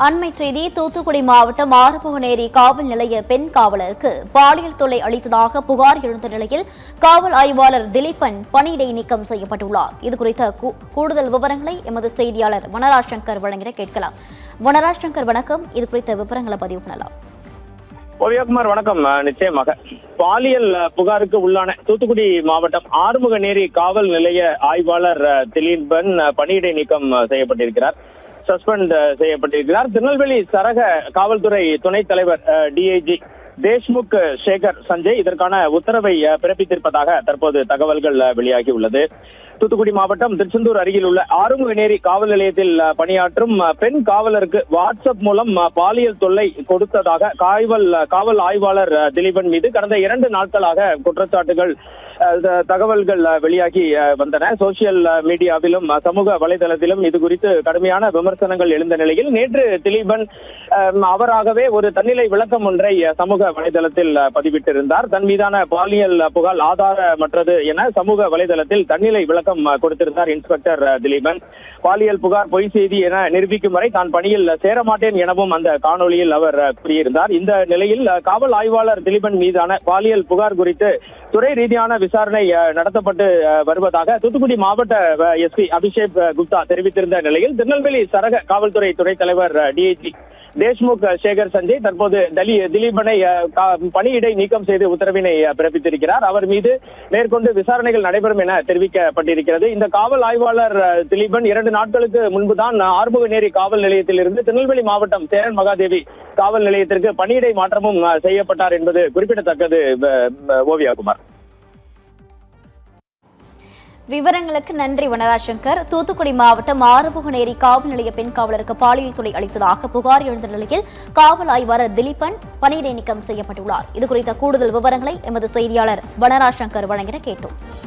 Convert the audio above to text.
அண்மை செய்தி தூத்துக்குடி மாவட்டம் ஆறுமுகநேரி காவல் நிலைய பெண் காவலருக்கு பாலியல் தொல்லை அளித்ததாக புகார் எழுந்த நிலையில் காவல் ஆய்வாளர் திலீபன் பணியிடை நீக்கம் செய்யப்பட்டுள்ளார். இதுகுறித்த கூடுதல் விவரங்களை எமது செய்தியாளர் வனராஜ் சங்கர் வழங்கிட கேட்கலாம். வனராஜ் சங்கர் வணக்கம். இதுகுறித்த விவரங்களை பதிவு பண்ணலாம். ஓவியகுமார் வணக்கம். நிச்சயமாக பாலியல் புகாருக்கு உள்ளான தூத்துக்குடி மாவட்டம் ஆறுமுகநேரி காவல் நிலைய ஆய்வாளர் திலீபன் பணியிடை நீக்கம் செய்யப்பட்டிருக்கிறார். சஸ்பெண்ட் செய்யப்பட்டிருக்கிறார். திருநெல்வேலி சரக காவல்துறை துணைத் தலைவர் டிஐஜி தேஷ்முக் சேகர் சஞ்சய் இதற்கான உத்தரவை பிறப்பித்திருப்பதாக தற்போது தகவல்கள் வெளியாகி உள்ளது. தூத்துக்குடி மாவட்டம் திருச்செந்தூர் அருகில் உள்ள ஆறுமுகநேரி காவல் நிலையத்தில் பணியாற்றும் பெண் காவலருக்கு வாட்ஸ்அப் மூலம் பாலியல் தொல்லை கொடுத்ததாக காவல் ஆய்வாளர் திலீபன் மீது கடந்த 2 நாட்களாக குற்றச்சாட்டுகள் தகவல்கள் வெளியாகி வந்தன. சோசியல் மீடியாவிலும் சமூக வலைதளத்திலும் இது குறித்து கடுமையான விமர்சனங்கள் எழுந்த நிலையில் நேற்று திலீபன் அவராகவே ஒரு தன்னிலை விளக்கம் ஒன்றை சமூக வலைதளத்தில் பதிவிட்டிருந்தார். தன் மீதான பாலியல் புகார் ஆதாரமற்றது என சமூக வலைதளத்தில் தன்னிலை விளக்கம் கொடுத்திருந்தார் இன்ஸ்பெக்டர் திலீபன். பாலியல் புகார் பொய் செய்தி என நிரூபிக்கும் வரை தான் பணியில் சேரமாட்டேன் எனவும் அந்த காணொலியில் அவர் கூறியிருந்தார். இந்த நிலையில் காவல் ஆய்வாளர் திலீபன் மீதான பாலியல் புகார் குறித்து துறை ரீதியான விசாரணை நடத்தப்பட்டு வருவதாக தூத்துக்குடி மாவட்ட எஸ்பி அபிஷேக் குப்தா தெரிவித்திருந்த நிலையில் திருநெல்வேலி சரக காவல்துறை துணைத் தலைவர் டிஐஜி தேஷ்முக் சேகர் சஞ்சய் தற்போது திலீபனை பணியிடை நீக்கம் செய்து உத்தரவினை பிறப்பித்திருக்கிறார். அவர் மீது மேற்கொண்டு விசாரணைகள் நடைபெறும் என தெரிவிக்கப்பட்டிருக்கிறது. இந்த காவல் ஆய்வாளர் திலீபன் 2 நாட்களுக்கு முன்புதான் ஆறுமுகநேரி காவல் நிலையத்தில் இருந்து திருநெல்வேலி மாவட்டம் சேரன் மகாதேவி காவல் நிலையத்திற்கு பணியிடை மாற்றமும் செய்யப்பட்டார் என்பது குறிப்பிடத்தக்கது. ஓவியாகுமார், விவரங்களுக்கு நன்றி வனராஜ் சங்கர். தூத்துக்குடி மாவட்டம் ஆறுமுகநேரி காவல் நிலைய பெண் காவலருக்கு பாலியல் தொல்லை அளித்ததாக புகார் எழுந்த நிலையில் காவல் ஆய்வாளர் திலீபன் பணியிடை நீக்கம் செய்யப்பட்டுள்ளார். இதுகுறித்த கூடுதல் விவரங்களை எமது செய்தியாளர் வனராஜ் சங்கர் வழங்கிட கேட்டோம்.